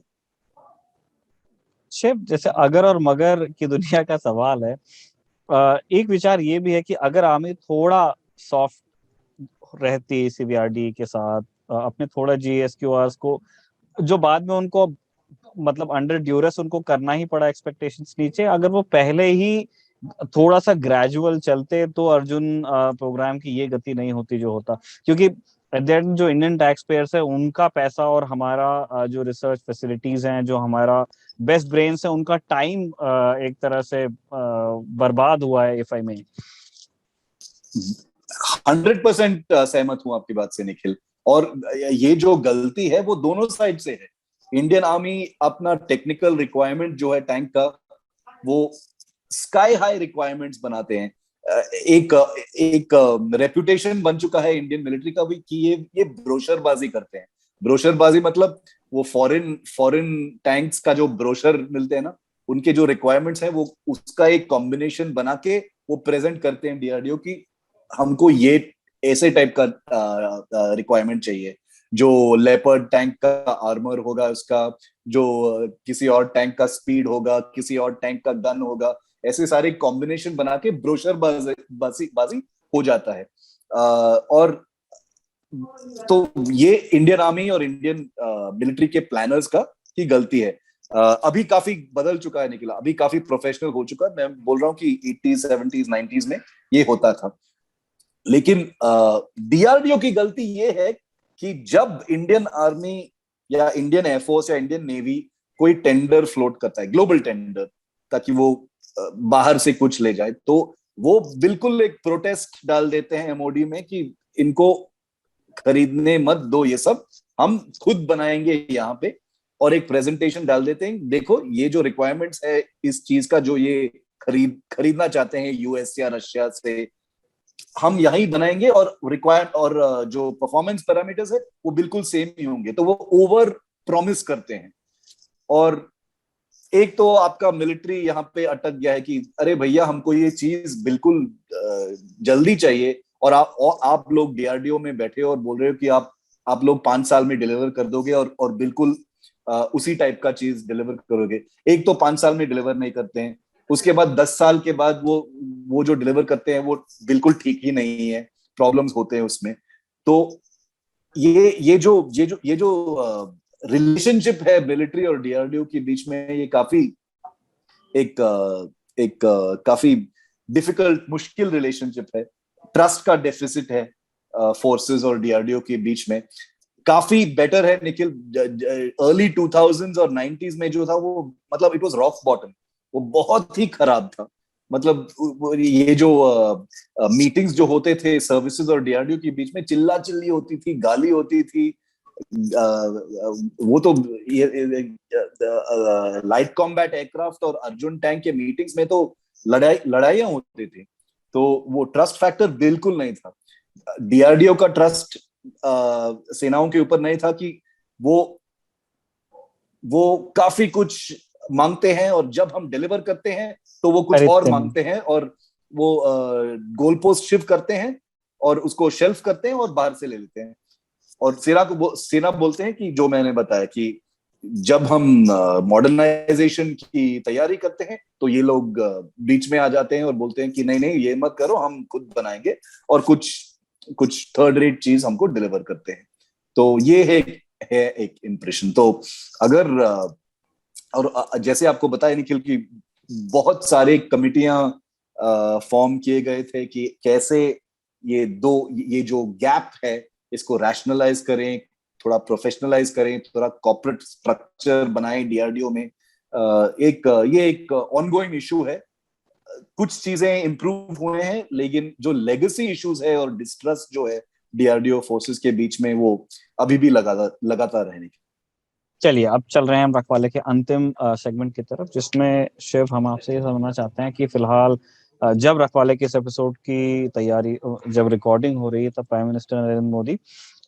Shiv, जैसे अगर और मगर की दुनिया का सवाल है, एक विचार ये भी है कि अगर आर्मी थोड़ा सॉफ्ट रहती CBRD के साथ, अपने थोड़ा GSQRs को, जो बाद में उनको मतलब अंडर ड्यूरेस उनको करना ही पड़ा एक्सपेक्टेशंस नीचे, अगर वो पहले ही थोड़ा सा ग्रेजुअल चलते तो अर्जुन प्रोग्राम की ये गति नहीं होती जो होता। क्योंकि एट द एंड जो इंडियन टैक्स पेयर्स है उनका पैसा और हमारा जो रिसर्च फैसिलिटीज हैं, जो हमारा बेस्ट ब्रेन्स है, उनका टाइम एक तरह से बर्बाद हुआ है इफ आई में। 100% सहमत हूं आपकी बात से निखिल। और ये जो गलती है वो दोनों साइड से है। इंडियन आर्मी अपना टेक्निकल रिक्वायरमेंट जो है टैंक का, वो स्काई हाई रिक्वायरमेंट्स बनाते हैं। एक एक रेपुटेशन बन चुका है इंडियन मिलिट्री का भी कि ये ब्रोशरबाजी करते हैं। ब्रोशरबाजी मतलब वो फॉरेन टैंक्स का जो ब्रोशर मिलते हैं ना, उनके जो रिक्वायरमेंट्स हैं वो उसका एक कॉम्बिनेशन बना के वो प्रेजेंट करते हैं डीआरडीओ की, हमको ये ऐसे टाइप का रिक्वायरमेंट चाहिए। जो लेपर्ड टैंक का आर्मर होगा उसका, जो किसी और टैंक का स्पीड होगा, किसी और टैंक का गन होगा, ऐसे सारे कॉम्बिनेशन बना के ब्रोशर बाजी हो जाता है। और तो ये इंडियन आर्मी और इंडियन मिलिट्री के प्लानर्स का की गलती है। अभी काफी बदल चुका है निकला, अभी काफी प्रोफेशनल हो चुका है। मैं बोल रहा हूँ कि 80s 70s 90s में ये होता था। लेकिन डीआरडीओ की गलती ये है कि जब इंडियन आर्मी या इंडियन एयरफोर्स या इंडियन नेवी कोई टेंडर फ्लोट करता है, ग्लोबल टेंडर, ताकि वो बाहर से कुछ ले जाए, तो वो बिल्कुल एक प्रोटेस्ट डाल देते हैं एमओडी में कि इनको खरीदने मत दो ये सब, हम खुद बनाएंगे यहाँ पे और एक प्रेजेंटेशन डाल देते हैं, देखो ये जो रिक्वायरमेंट्स है इस चीज का, जो ये खरीदना चाहते हैं यूएस या रशिया से, हम यही बनाएंगे और रिक्वायर्ड, और जो परफॉर्मेंस पैरामीटर्स है वो बिल्कुल सेम ही होंगे। तो वो ओवर प्रॉमिस करते हैं। और एक तो आपका मिलिट्री यहाँ पे अटक गया है कि अरे भैया हमको ये चीज बिल्कुल जल्दी चाहिए, और आप लोग डीआरडीओ में बैठे हो और बोल रहे हो कि आप लोग 5 साल में डिलीवर कर दोगे, और बिल्कुल उसी टाइप का चीज डिलीवर करोगे। एक तो 5 साल में डिलीवर नहीं करते हैं, उसके बाद 10 साल के बाद वो जो डिलीवर करते हैं वो बिल्कुल ठीक ही नहीं है, प्रॉब्लम्स होते हैं उसमें। तो ये जो रिलेशनशिप है मिलिट्री और डीआरडीओ के बीच में, ये काफी एक काफी डिफिकल्ट, मुश्किल रिलेशनशिप है। ट्रस्ट का डेफिसिट है फोर्सेस और डीआरडीओ के बीच में। काफी बेटर है निखिल, अर्ली 2000s और 90s में जो था वो, मतलब इट वाज रॉक बॉटम, वो बहुत ही खराब था। मतलब ये जो मीटिंग्स जो होते थे सर्विसेज और डीआरडीओ के बीच में, चिल्ला चिल्ली होती थी, गाली होती थी। वो तो लाइट कॉम्बैट एयरक्राफ्ट और अर्जुन टैंक के मीटिंग्स में तो लड़ाइयां होती थी। तो वो ट्रस्ट फैक्टर बिल्कुल नहीं था। डीआरडीओ का ट्रस्ट सेनाओं के ऊपर नहीं था कि वो काफी कुछ मांगते हैं और जब हम डिलीवर करते हैं तो वो कुछ और मांगते हैं, और वो गोल पोस्ट शिफ्ट करते हैं और उसको शेल्फ करते हैं और बाहर से ले लेते हैं। और सेना बोलते हैं कि जो मैंने बताया कि जब हम मॉडर्नाइजेशन की तैयारी करते हैं तो ये लोग बीच में आ जाते हैं और बोलते हैं कि नहीं नहीं ये मत करो, हम खुद बनाएंगे, और कुछ थर्ड रेट चीज हमको डिलीवर करते हैं। तो ये है एक इम्प्रेशन। तो अगर और जैसे आपको बताया निखिल कि बहुत सारे कमिटियां फॉर्म किए गए थे कि कैसे ये जो गैप है इसको रैशनलाइज करें, थोड़ा प्रोफेशनलाइज करें, थोड़ा कॉर्पोरेट स्ट्रक्चर बनाएं डीआरडीओ में। ये एक ऑनगोइंग इशू है। कुछ चीजें इंप्रूव हुए हैं, लेकिन जो लेगेसी इश्यूज है और डिस्ट्रस्ट जो है डीआरडीओ फोर्सेस के बीच में, वो अभी भी लगातार रहने की। चलिए अब चल रहे हैं हम रखवाले के अंतिम सेगमेंट की तरफ, जिसमें शिव हम आपसे ये समझना चाहते हैं कि फिलहाल जब रखवाले के इस एपिसोड की तैयारी, जब रिकॉर्डिंग हो रही है, तब prime minister Narendra Modi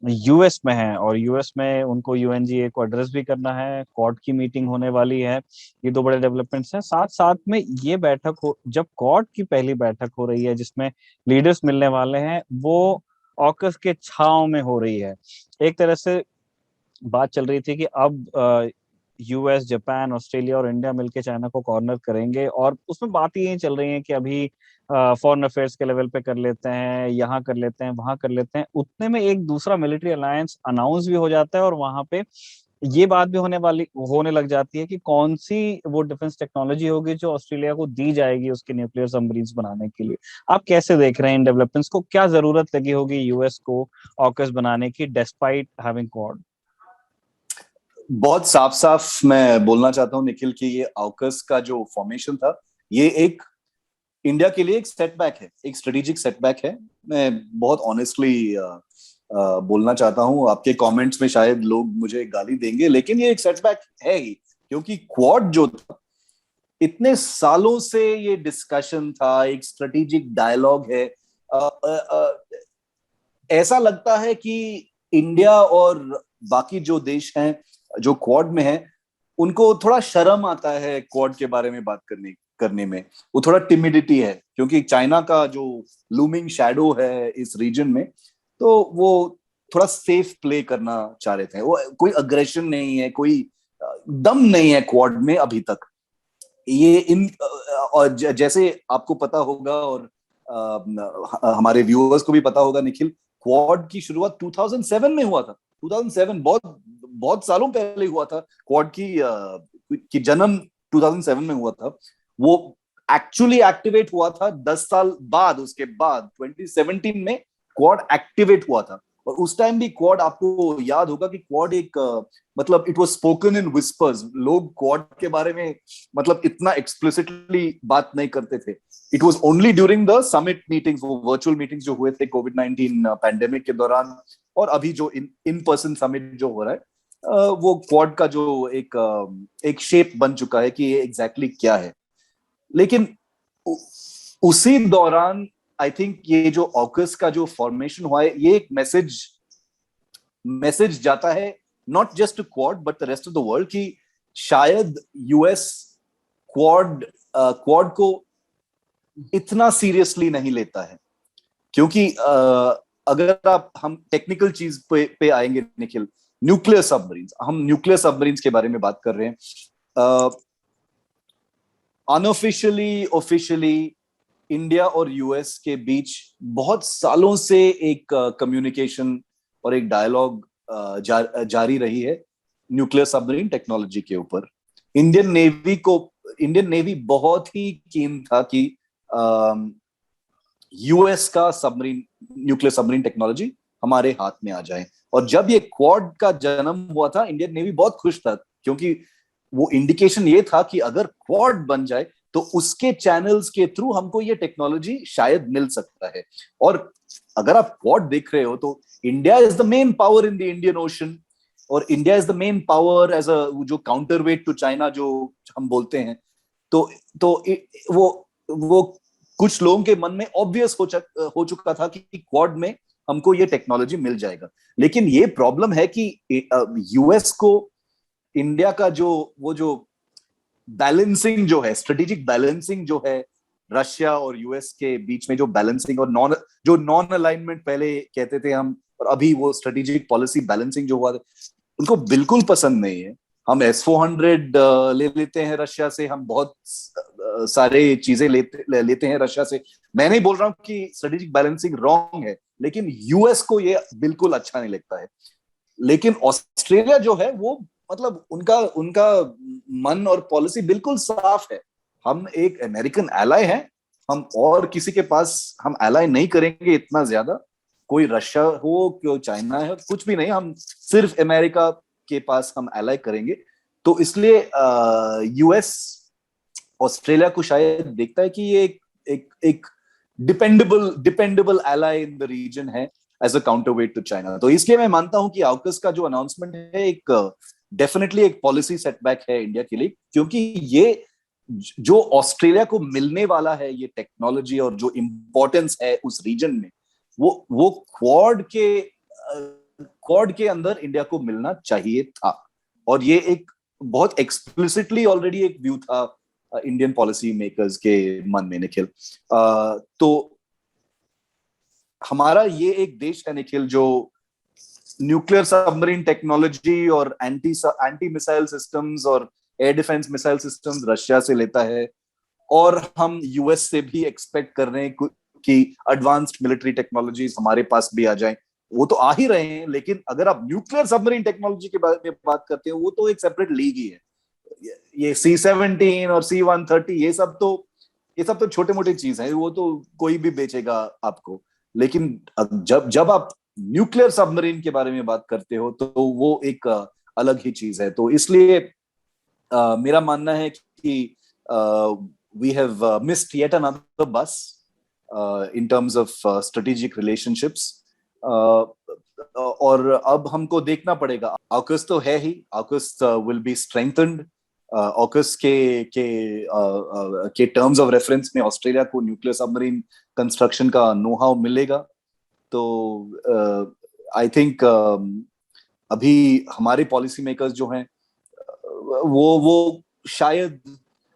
US में हैं और यूएस में उनको यूएनजीए को एड्रेस भी करना है, क्वाड की मीटिंग होने वाली है। ये दो बड़े डेवलपमेंट्स हैं। साथ साथ में ये बैठक हो, जब क्वाड की पहली बैठक हो रही है जिसमें लीडर्स मिलने वाले हैं, वो ऑकस के छाव में हो रही है। एक तरह से बात चल रही थी कि अब यूएस, जापान, ऑस्ट्रेलिया और इंडिया मिलकर चाइना को कॉर्नर करेंगे, और उसमें बात ये चल रही है कि अभी फॉरेन अफेयर्स के लेवल पे कर लेते हैं, यहाँ कर लेते हैं, वहां कर लेते हैं। उतने में एक दूसरा मिलिट्री अलायंस अनाउंस भी हो जाता है और वहां पे ये बात भी होने लग जाती है कि कौन सी वो डिफेंस टेक्नोलॉजी होगी जो ऑस्ट्रेलिया को दी जाएगी उसके न्यूक्लियर सबमरीन्स बनाने के लिए। आप कैसे देख रहे हैं इन डेवलपमेंट्स को? क्या जरूरत लगी होगी यूएस को ऑकस बनाने की डिस्पाइट हैविंग क्वाड? बहुत साफ साफ मैं बोलना चाहता हूं निखिल कि ये ऑकस का जो फॉर्मेशन था, ये एक इंडिया के लिए एक सेटबैक है, एक स्ट्रेटेजिक सेटबैक है। मैं बहुत ऑनेस्टली बोलना चाहता हूं। आपके कमेंट्स में शायद लोग मुझे गाली देंगे, लेकिन ये एक सेटबैक है ही, क्योंकि क्वाड जो था, इतने सालों से ये डिस्कशन था, एक स्ट्रेटेजिक डायलॉग है। ऐसा लगता है कि इंडिया और बाकी जो देश हैं जो क्वाड में हैं, उनको थोड़ा शर्म आता है क्वाड के बारे में बात करने में। वो थोड़ा टिमिडिटी है, क्योंकि चाइना का जो लूमिंग शैडो है इस रीजन में, तो वो थोड़ा सेफ प्ले करना चाह रहे थे। वो कोई अग्रेशन नहीं है, कोई दम नहीं है क्वाड में अभी तक। ये और जैसे आपको पता होगा और हमारे व्यूअर्स को भी पता होगा निखिल, क्वाड की शुरुआत 2007 में हुआ था। 2007 बहुत बहुत सालों पहले हुआ था। क्वाड की जन्म 2007 में हुआ था। वो एक्चुअली एक्टिवेट हुआ था 10 साल बाद, उसके बाद 2017 में क्वाड एक्टिवेट हुआ था। और उस टाइम भी क्वाड, आपको याद होगा कि क्वाड एक मतलब it was spoken in whispers, लोग क्वाड के बारे में मतलब इतना एक्सप्लिसिटली बात नहीं करते थे। It was only during the summit meetings, वो वर्चुअल मीटिंग्स जो हुए थे कोविड-19 पैंडेमिक के दौरान, और अभी जो इन पर्सन समिट जो हो रहा है, वो क्वाड का जो एक शेप बन चुका है कि ये एग्जैक्टली क्या है। लेकिन उसी दौरान आई थिंक ये जो ऑकस का जो फॉर्मेशन हुआ है, ये एक मैसेज जाता है not just quad but the rest of the world, कि शायद यूएस क्वाड को इतना सीरियसली नहीं लेता है। क्योंकि अगर हम टेक्निकल चीज पे आएंगे निखिल, न्यूक्लियर सबमरीन्स, हम न्यूक्लियर सबमरीन्स के बारे में बात कर रहे हैं। अनऑफिशियली ऑफिशियली इंडिया और यूएस के बीच बहुत सालों से एक कम्युनिकेशन और एक डायलॉग जारी रही है न्यूक्लियर सबमरीन टेक्नोलॉजी के ऊपर। इंडियन नेवी बहुत ही कीन था कि यूएस का न्यूक्लियर सबमरीन टेक्नोलॉजी हमारे हाथ में आ जाए। और जब ये क्वाड का जन्म हुआ था, इंडियन नेवी बहुत खुश था, क्योंकि वो इंडिकेशन ये था कि अगर क्वाड बन जाए तो उसके चैनल्स के थ्रू हमको ये टेक्नोलॉजी शायद मिल सकता है। और अगर आप क्वाड देख रहे हो तो India is the main power in the Indian Ocean, और India is the main power as a जो काउंटर वेट टू चाइना जो हम बोलते हैं। तो वो कुछ लोगों के मन में ऑब्वियस हो चुका था कि क्वाड में हमको ये टेक्नोलॉजी मिल जाएगा। लेकिन ये प्रॉब्लम है कि यूएस को इंडिया का जो बैलेंसिंग जो है, स्ट्रेटेजिक बैलेंसिंग जो है रशिया और यूएस के बीच में, जो बैलेंसिंग और नॉन अलाइनमेंट पहले कहते थे हम, और अभी वो स्ट्रेटेजिक पॉलिसी बैलेंसिंग जो हुआ, उनको बिल्कुल पसंद नहीं है। हम S-400 ले लेते हैं रशिया से, हम बहुत सारे चीजें लेते हैं रशिया से। मैं नहीं बोल रहा हूं कि स्ट्रेटेजिक बैलेंसिंग रॉन्ग है, लेकिन यूएस को ये बिल्कुल अच्छा नहीं लगता है। लेकिन ऑस्ट्रेलिया जो है वो मतलब उनका उनका मन और पॉलिसी बिल्कुल साफ है। हम एक अमेरिकन एलाय हैं, हम और किसी के पास हम एलाय नहीं करेंगे इतना ज्यादा, कोई रशिया हो, कोई चाइना है, कुछ भी नहीं, हम सिर्फ अमेरिका के पास हम एलाय करेंगे। तो इसलिए यूएस ऑस्ट्रेलिया को शायद देखता है कि ये एक dependable ally in the region है as a counterweight to China. तो इसलिए मैं मानता हूं कि AUKUS का जो अनाउंसमेंट है एक डेफिनेटली एक पॉलिसी सेटबैक है इंडिया के लिए, क्योंकि ये जो ऑस्ट्रेलिया को मिलने वाला है ये टेक्नोलॉजी और जो इंपॉर्टेंस है उस रीजन में, वो क्वाड के अंदर इंडिया को मिलना चाहिए था। और ये एक बहुत एक्सप्लिसिटली ऑलरेडी एक व्यू था इंडियन पॉलिसी मेकर्स के मन में निखिल। तो हमारा ये एक देश है निखिल जो न्यूक्लियर सबमरीन टेक्नोलॉजी और एंटी मिसाइल सिस्टम्स और air defence missile systems Russia से लेता है, और हम यूएस से भी एक्सपेक्ट कर रहे हैं कि एडवांस्ड मिलिट्री टेक्नोलॉजीज हमारे पास भी आ जाएं। वो तो आ ही रहे हैं, लेकिन अगर आप न्यूक्लियर सबमरीन टेक्नोलॉजी के बारे में बात करते हैं, वो तो एक सेपरेट लीग ही है। ये C-17 और C-130 ये सब तो छोटे मोटे चीज है, वो तो कोई भी बेचेगा आपको। लेकिन जब आप न्यूक्लियर सबमरीन के बारे में बात करते हो तो वो एक अलग ही चीज है। तो इसलिए मेरा मानना है कि we have missed yet another bus in terms of strategic relationships. और अब हमको देखना पड़ेगा। AUKUS तो है ही, AUKUS will be strengthened. AUKUS के टर्म्स ऑफ रेफरेंस में ऑस्ट्रेलिया को न्यूक्लियर सबमरीन कंस्ट्रक्शन का नो हाउ मिलेगा। तो आई थिंक अभी हमारे पॉलिसी मेकर्स जो हैं वो शायद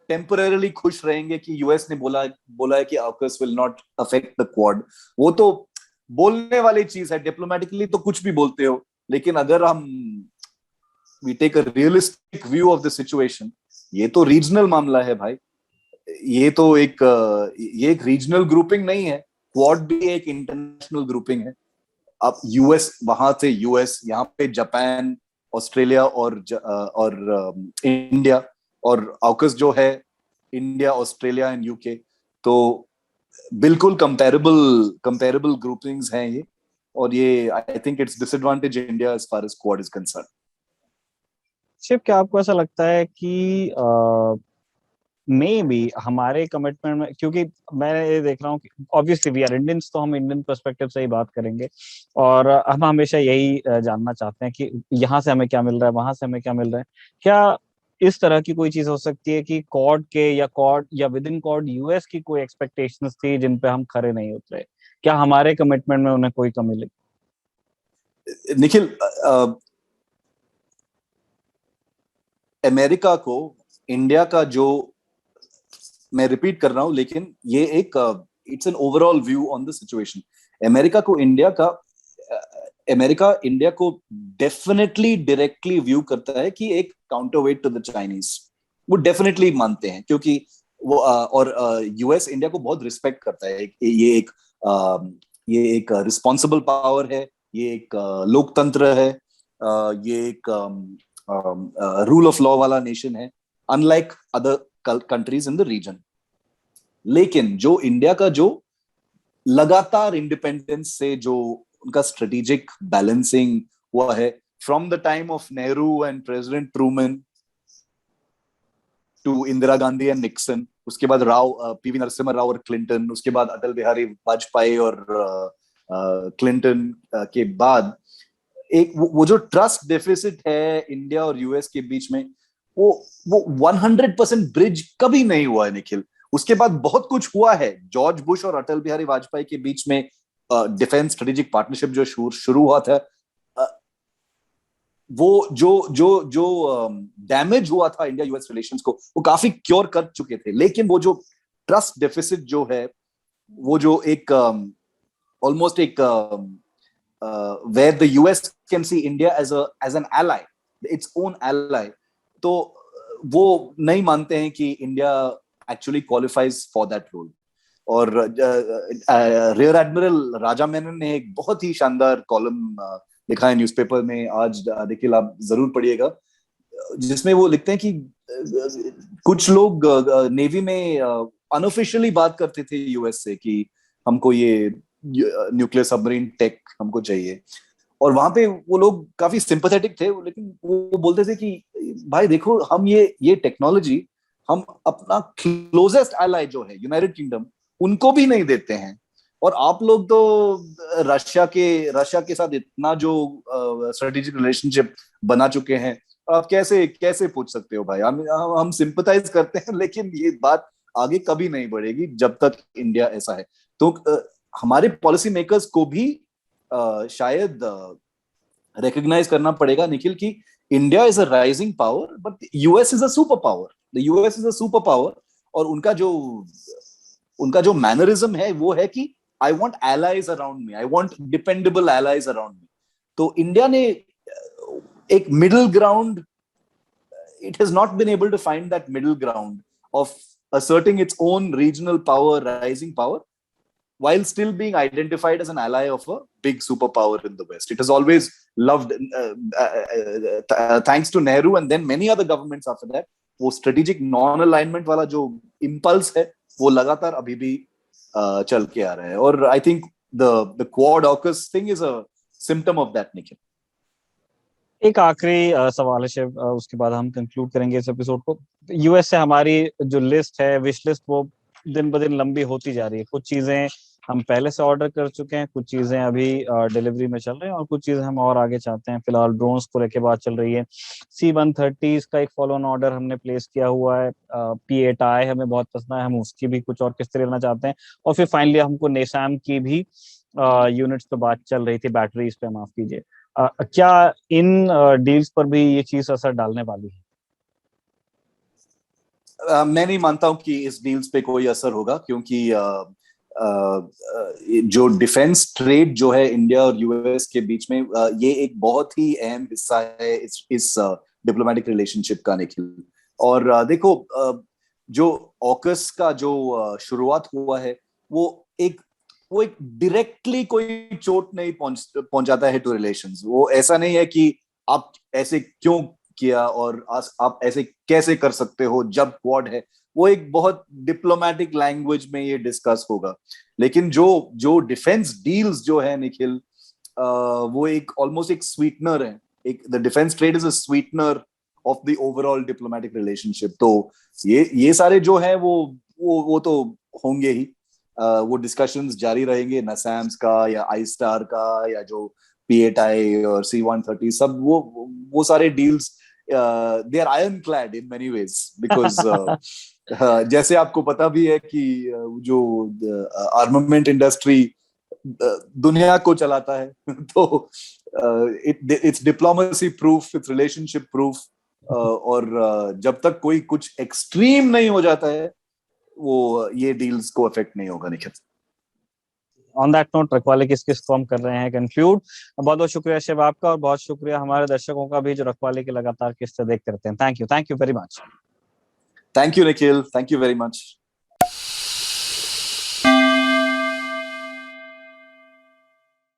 टेम्पररीली खुश रहेंगे कि यूएस ने बोला है कि AUKUS will not affect the quad. वो तो बोलने वाली चीज है, डिप्लोमेटिकली तो कुछ भी बोलते हो, लेकिन अगर हम we take a realistic view of the situation, ये तो रीजनल मामला है भाई। ये एक रीजनल ग्रुपिंग नहीं है, क्वाड भी एक इंटरनेशनल ग्रुपिंग है। अब यूएस, वहां से यूएस, यहाँ पे जापान, ऑस्ट्रेलिया और इंडिया, और AUKUS जो है इंडिया, ऑस्ट्रेलिया एंड यूके। तो बिल्कुल कंपैरेबल ग्रुपिंग्स हैं ये। और ये I think it's disadvantage India as far as Quad is concern. Shiv, क्या आपको ऐसा लगता है कि मे बी हमारे कमिटमेंट में, क्योंकि मैं ये देख रहा हूँ कि ऑब्वियसली वी आर इंडियंस, तो हम इंडियन पर्सपेक्टिव से ही बात करेंगे, और हम हमेशा यही जानना चाहते हैं कि यहाँ से हमें क्या मिल रहा है, वहां से हमें क्या मिल रहा है। क्या इस तरह की कोई चीज हो सकती है कि कॉर्ड के या कॉर्ड या विद इन कॉर्ड यूएस की कोई एक्सपेक्टेशंस थी जिन पे हम खरे नहीं उतरे? क्या हमारे कमिटमेंट में उन्हें कोई कमी लगी? निखिल, अमेरिका को इंडिया का जो, मैं रिपीट कर रहा हूं लेकिन ये एक it's an overall view on the situation. America को इंडिया का अमेरिका इंडिया को डेफिनेटली डायरेक्टली व्यू करता है कि एक काउंटरवेट टू द चाइनीज, वो डेफिनेटली मानते हैं, क्योंकि वो और यूएस इंडिया को बहुत रिस्पेक्ट करता है। ये एक रिस्पॉन्सिबल पावर है, ये एक लोकतंत्र है, ये एक रूल ऑफ लॉ वाला नेशन है, unlike other countries in the region. लेकिन जो इंडिया का जो लगातार इंडिपेंडेंस से जो उनका स्ट्रेटेजिक बैलेंसिंग हुआ है, from the time of Nehru and president Truman to Indira Gandhi and Nixon, उसके बाद राव पीवी नरसिम्हा राव और क्लिंटन, उसके बाद अटल बिहारी वाजपेयी और क्लिंटन के बाद एक वो जो ट्रस्ट डेफिसिट है इंडिया और यूएस के बीच में, वो 100% ब्रिज कभी नहीं हुआ है निखिल। उसके बाद बहुत कुछ हुआ है, जॉर्ज बुश और अटल बिहारी वाजपेयी के बीच में डिफेंस स्ट्रेटेजिक पार्टनरशिप जो शुरू हुआ था, वो जो जो जो डैमेज हुआ था इंडिया यूएस रिलेशंस को, वो काफी क्योर कर चुके थे। लेकिन वो जो ट्रस्ट डेफिसिट जो है, वो जो एक ऑलमोस्ट एक where the US can see India as an ally, its own ally, तो वो नहीं मानते हैं कि India actually qualifies for that role. और रियर एडमिरल राजा मेनन ने एक बहुत ही शानदार कॉलम लिखा है न्यूज़पेपर में, आज देखिए आप जरूर पढ़िएगा, जिसमें वो लिखते हैं कि कुछ लोग नेवी में अनऑफिशियली बात करते थे यूएस से कि हमको ये न्यूक्लियर सबमरीन टेक हमको चाहिए, और वहां पे वो लोग काफी सिंपैथेटिक थे, लेकिन वो बोलते थे कि भाई देखो, हम ये टेक्नोलॉजी हम अपना क्लोजेस्ट एलाई जो है यूनाइटेड किंगडम, उनको भी नहीं देते हैं, और आप लोग तो रशिया के साथ इतना जो स्ट्रेटेजिक रिलेशनशिप बना चुके हैं, आप कैसे कैसे पूछ सकते हो भाई? हम सिंपथाइज करते हैं, लेकिन ये बात आगे कभी नहीं बढ़ेगी जब तक इंडिया ऐसा है। तो हमारे पॉलिसी मेकर्स को भी शायद रिकॉग्नाइज करना पड़ेगा निखिल कि India is a rising power, but US is a super power. The US is a super power, और उनका जो मैनरिज्म है वो है कि I want allies around me, I want dependable allies around me. तो इंडिया ने एक middle ground, it has not been able to find that middle ground of asserting its own regional power, rising power, while still being identified as an ally of a big superpower in the West. It has always loved, thanks to Nehru and then many other governments after that, वो strategic non-alignment वाला जो impulse है, वो लगातार अभी भी चल के आ रहा है। और I think the Quad AUKUS thing is a symptom of that, Nikhil. एक आखिरी सवाल है शिव, उसके बाद हम कंक्लूड करेंगे इस एपिसोड को। यूएस से हमारी जो लिस्ट है, विश लिस्ट, वो दिन ब दिन लंबी होती जा रही है। कुछ चीजें हम पहले से ऑर्डर कर चुके हैं, कुछ चीजें अभी डिलीवरी में चल रही हैं, और कुछ चीजें हम और आगे चाहते हैं। फिलहाल ड्रोन्स को लेके बात चल रही है, C-130 का एक फॉलो ऑन ऑर्डर हमने प्लेस किया हुआ है, P-8I हमें बहुत पसंद है, हम उसकी भी कुछ और किस्तें लेना चाहते हैं, और फिर फाइनली हमको नेसाम की भी यूनिट्स पे बात चल रही थी, बैटरीज पे, माफ कीजिए। क्या इन डील्स पर भी ये चीज असर डालने वाली है? मैं नहीं मानता हूं कि इस डील्स पे कोई असर होगा, क्योंकि जो डिफेंस ट्रेड जो है इंडिया और यूएस के बीच में, ये एक बहुत ही अहम हिस्सा है इस डिप्लोमेटिक रिलेशनशिप का, निखिल। और देखो, जो ऑकस का जो शुरुआत हुआ है, वो एक डायरेक्टली कोई चोट नहीं पहुंचाता है टू रिलेशंस। वो ऐसा नहीं है कि आप ऐसे क्यों किया और आप ऐसे कैसे कर सकते हो जब क्वाड है। वो एक बहुत डिप्लोमेटिक लैंग्वेज में ये डिस्कस होगा। लेकिन जो डिफेंस डील्स जो है निखिल, वो एक ऑलमोस्ट एक स्वीटनर है, एक the defence trade is a sweetener of the overall diplomatic relationship. तो ये सारे जो है वो तो होंगे ही, वो डिस्कशंस जारी रहेंगे, नसैम्स का या आई स्टार का या जो P8I और C-130 सब वो सारे deals they are iron clad in many ways, because जैसे आपको पता भी है कि जो आर्मामेंट इंडस्ट्री दुनिया को चलाता है तो it's diplomacy proof, it's relationship proof, और जब तक कोई कुछ एक्सट्रीम नहीं हो जाता है वो ये डील्स को अफेक्ट नहीं होगा निखिल। ऑन दैट नोट रखवाले किस किस को हम कर रहे हैं कंक्लूड। बहुत बहुत शुक्रिया शिव आपका, और बहुत शुक्रिया हमारे दर्शकों का भी जो रखवाले की लगातार किस्से देखते रहते हैं। Thank you very much. Thank you Nikhil, thank you very much.